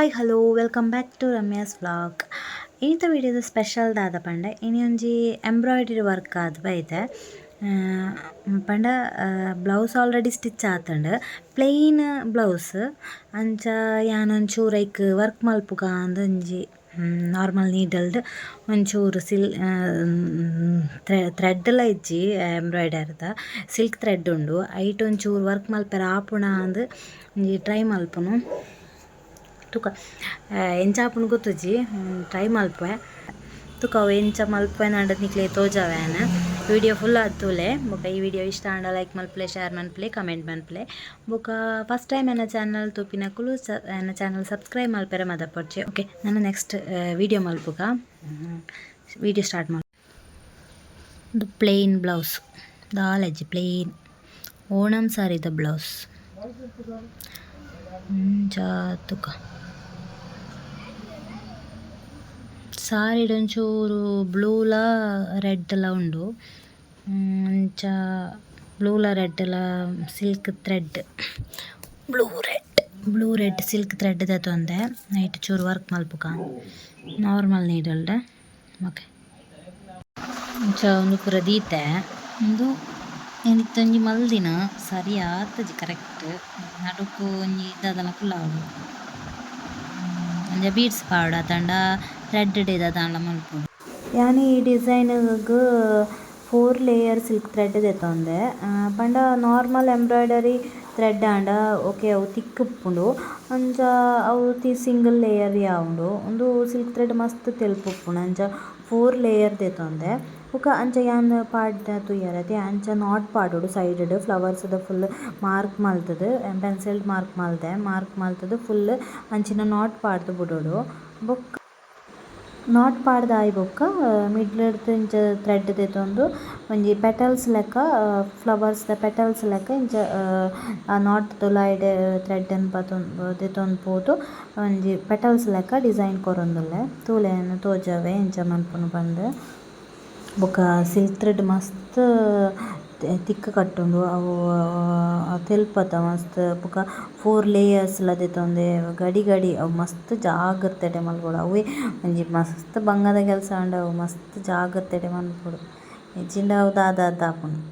Hi hello welcome back to Ramya's vlog. ಈತ ವಿಡಿಯೋದ special ದಾದ ಪಂಡ ಇನಿ ಒಂಜಿ ಎಂಬ್ರಾಯ್ಡರಿ ವರ್ಕ್ ಆದ್ ಬೈತೆ ಪಂಡ ಬ್ಲೌಸ್ ಆಲ್ರೆಡಿ ಸ್ಟಿಚ್ ಆತಂಡ್ ಪ್ಲೇನ್ ಬ್ಲೌಸ್ ಅಂಚ ಯಾನೊಂಚೂರು ಐಕ್ ವರ್ಕ್ ಮಲ್ಪುಗ ಅಂದ್ ಒಂಜಿ ನಾರ್ಮಲ್ ನೀಡಲ್ಡ್ ಒಂಚೂರು ಥ್ರೆಡ್ಲ ಇಜ್ಜಿ ಎಂಬ್ರಾಯ್ಡರಿದ ಸಿಲ್ಕ್ ಥ್ರೆಡ್ ಉಂಡು ಐಟ್ ಒಂಚೂರು ವರ್ಕ್ ಮಲ್ಪೆರ ಆಪುಣ ಅಂದ್ ಒಂಜಿ ಟ್ರೈ ಮಲ್ಪುನು ತುಕ ಎಂಚ ಆಪುಂಡು ಗೊತ್ತುಜಿ ಟ್ರೈ ಮಲ್ಪೆ ತುಕ ಅವು ಎಂಚ ಮಲ್ಪೆ ನಂಡದ್ ನಿಕ್ಲೆ ತೋಜಾವೇನ ವಿಡಿಯೋ ಫುಲ್ ಆತುಲೆ ಬೊಕ ಈ ವಿಡಿಯೋ ಇಷ್ಟ ಆಂಡ ಲೈಕ್ ಮಲ್ಪಲೆ ಶೇರ್ ಮನ್ಪಲೆ ಕಮೆಂಟ್ ಮನ್ಪಲೆ ಬೊಕ ಫಸ್ಟ್ ಟೈಮ್ ಎನ್ನ ಚಾನಲ್ ತೂಪಿನಕುಲು ಎನ್ನ ಚಾನಲ್ ಸಬ್ಸ್ಕ್ರೈಬ್ ಮಲ್ಪೆರೆ ಮದಪಡ್ಚೆ. ಓಕೆ ನಾನು ನೆಕ್ಸ್ಟ್ ವಿಡಿಯೋ ಮಲ್ಪುಗ ವಿಡಿಯೋ ಸ್ಟಾರ್ಟ್ ಮಾಡಿ. ಇದು ಪ್ಲೇನ್ ಬ್ಲೌಸ್ ದಾಲೆಜ್ಜಿ ಪ್ಲೇನ್ ಓಣಂ ಸಾರಿದ ಬ್ಲೌಸ್ ತುಕ ಸಾರಿಡ್ ಒಂಚೂರು ಬ್ಲೂಲ ರೆಡ್ಲ ಉಂಡು ಅಂಚ ಬ್ಲೂಲ ರೆಡ್ಲ silk thread blue red silk thread ದೆತೊಂದೆ ನೈಟ್ ಚೂರು ವರ್ಕ್ ಮಲ್ಪುಗ ನಾರ್ಮಲ್ ನೀಡಲ್ಡ್. ಓಕೆ ಅಂಚ ಒಂದು ಪೂರ ದೀತೆ ಒಂದು ಏನಿತ್ತೊಂಜಿ ಮಲ್ದಿನ ಸರಿ ಆತಜಿ ಕರೆಕ್ಟ್ ನಡುಕು ಒಂಜಿ ಇದ್ದದಲ ಕುಲ್ಲಾವಡು ಅಂಚ ಬೀಡ್ಸ್ ಪಾವಡ ತಂಡ ಥ್ರೆಡ್ ದಾಂಡ್ಲ ಮಲ್ಪುಡು. ಯಾನ್ ಈ ಡಿಸೈನ್ಗ್ 4 ಲೇಯರ್ ಸಿಲ್ಕ್ ಥ್ರೆಡ್ ದೆತೊಂದೆ ಪಂಡ normal embroidery thread and okay ಅವು ತಿಕ್ ಉಪ್ಪುಂಡು ಅಂಚ ಅವು ಸಿಂಗಲ್ ಲೇಯರ್ ಯಾವುಂಡು ಒಂದು ಸಿಲ್ಕ್ ಥ್ರೆಡ್ ಮಸ್ತ್ ತೆಲ್ಪುಪ್ಪುಂಡು ಅಂಚ 4 ಲೇಯರ್ ದೆತೊಂದೆ ಬೊಕ ಅಂಚ ಯಾನ್ ಪಾಡ್ ತುಯ್ಯರತೆ ಅಂಚ ನಾಟ್ ಪಾಡೋಡು ಸೈಡ್ ಫ್ಲವರ್ಸ್ದ ಫುಲ್ ಮಾರ್ಕ್ ಮಲ್ತುದು ಪೆನ್ಸಿಲ್ ಮಾರ್ಕ್ ಮಲ್ತುದು ಫುಲ್ ಅಂಚಿನ ನಾಟ್ ಪಾಡ್ದು ಬಿಡೋಡು. ಬೊಕ್ಕ ನಾಟ್ ಪಾಡ್ದ್ ಆಯ್ ಬೊಕ್ಕ ಮಿಡ್ಲ್ಡ್ ಇಂಚ ಥ್ರೆಡ್ ದೆತೊಂದು ಒಂಜಿ ಪೆಟಲ್ಸ್ ಲೆಕ್ಕ ಫ್ಲವರ್ಸ್ದ ಪೆಟಲ್ಸ್ ಲೆಕ್ಕ ಇಂಚ ಆ ನಾಟ್ ತುಲಾಯ್ಡ್ ಥ್ರೆಡ್ ದೆತೊಂದು ಪೋದು ಒಂಜಿ ಪೆಟಲ್ಸ್ ಲೆಕ್ಕ ಡಿಸೈನ್ ಕೊರೊಂದುಲ್ಲೆ ತೂಲೆನ್ ತೋಜಾವೆ ಇಂಚ ಮನ್ಪುನು ಪಂದ್. ಬೊಕ ಸಿಲ್ಕ್ ಥ್ರೆಡ್ ಮಸ್ತ್ ತಿಕ್ಕ ಕಟ್ಟುಂಡು ಅವು ತೆಲ್ಪತ ಮಸ್ತ್ ಬೊಕ 4 ಲೇಯರ್ಸ್ಲ ದೆತೊಂದೆ ಗಡಿ ಅವು ಮಸ್ತ್ ಜಾಗ್ರತೆಡೆ ಮಲ್ಪೊಡು ಅವೇ ಒಂಜಿ ಮಸ್ತ್ ಬಂಗದ ಕೆಲಸ ಉಂಡು ಅವು ಮಸ್ತ್ ಜಾಗ್ರತೆಡೆ ಮನ್ಪೊಡು ಎಜ್ಜಿಂಡ ಅವು ದಾದ ಆಪುಂಡು.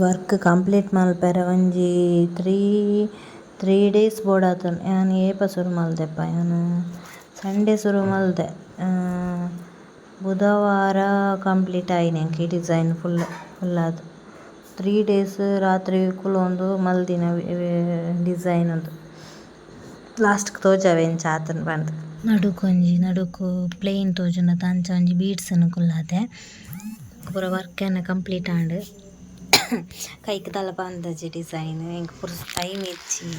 ವರ್ಕ್ ಕಂಪ್ಲೀಟ್ ಮಲ್ಪೆರೆ ಒಂಜಿ 3 ಡೇಸ್ ಬೋಡಾತುಂಡು. ಯಾನ್ ಏಪ ಸುರು ಮಲ್ದೆಪ್ಪ, ಯಾನ್ ಸಂಡೇ ಸುರು ಮಲ್ದೆ. ಬುಧವಾರ ಕಂಪ್ಲೀಟ್ ಆಯಿನಿ ಎಂಕ್ ಈ ಡಿಸೈನ್ ಫುಲ್ಲಾದ್. 3 ಡೇಸ್ ರಾತ್ರಿ ಕುಲೊಂದು ಮಲ್ದಿನ ಡಿಸೈನ್ದು ಲಾಸ್ಟ್‌ಗ್ ತೋಜಾವೆ ಎಂಚ ಆತುಂಡು ಪಂದ್. ನಡುಕು ಪ್ಲೇನ್ ತೋಜುಂಡತ ಅಂಚ ಒಂಜಿ ಬೀಡ್ಸ್‌ನ್ ಕುಲ್ಲಾದೆ. ಪೂರ ವರ್ಕ್ ಎನ್ನ ಕಂಪ್ಲೀಟ್ ಆಂಡ್ ಕೈಕ್ ತಲೆ ಪಾಂದಜಿ ಡಿಸೈನ್. ಎಂಕ್ ಪೂರ ಟೈಮ್ ಇಜ್ಜಿ,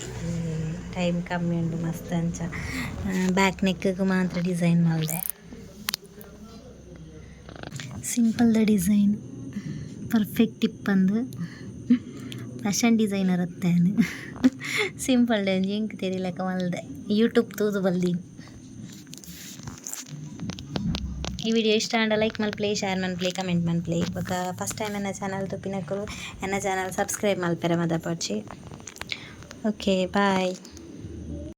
ಟೈಮ್ ಕಮ್ಮಿ ಉಂಡು ಮಸ್ತ್ ಅಂಚ. ಬ್ಯಾಕ್ ನೆಕ್‌ಗ್ ಮಾತ್ರ ಡಿಸೈನ್ ಮಲ್ದೆ. ಸಿಂಪಲ್‌ದ ಡಿಸೈನ್ ಪರ್ಫೆಕ್ಟ್ ಇಪ್ಪಂದು ಫ್ಯಾಷನ್ ಡಿಸೈನರ್ ಅತ್ತೇನು. ಸಿಂಪಲ್ ಡೇ ಒಂಜಿ ಎಂಕ್ ತೆರಿಲಕ ಮಲ್ದೆ. ಯೂಟ್ಯೂಬ್ ತೂದು ಬಲ್ದೀನಿ. ಈ ವಿಡಿಯೋ ಇಷ್ಟ ಆಂಡ ಲೈಕ್ ಮಲ್ಪ್ಲೆ, ಶೇರ್ ಮನ್ಪ್ಲೆ, ಕಮೆಂಟ್ ಮನ್ಪ್ಲೆ. ಇವಾಗ ಫಸ್ಟ್ ಟೈಮ್ ಎನ್ನ ಚಾನಲ್ ತುಪ್ಪಿನಕ್ಕಲು ಎನ್ನ ಚಾನಲ್ ಸಬ್ಸ್ಕ್ರೈಬ್ ಮಲ್ಪೆರೆ ಮದ ಪಡ್ಚಿ. Okay bye.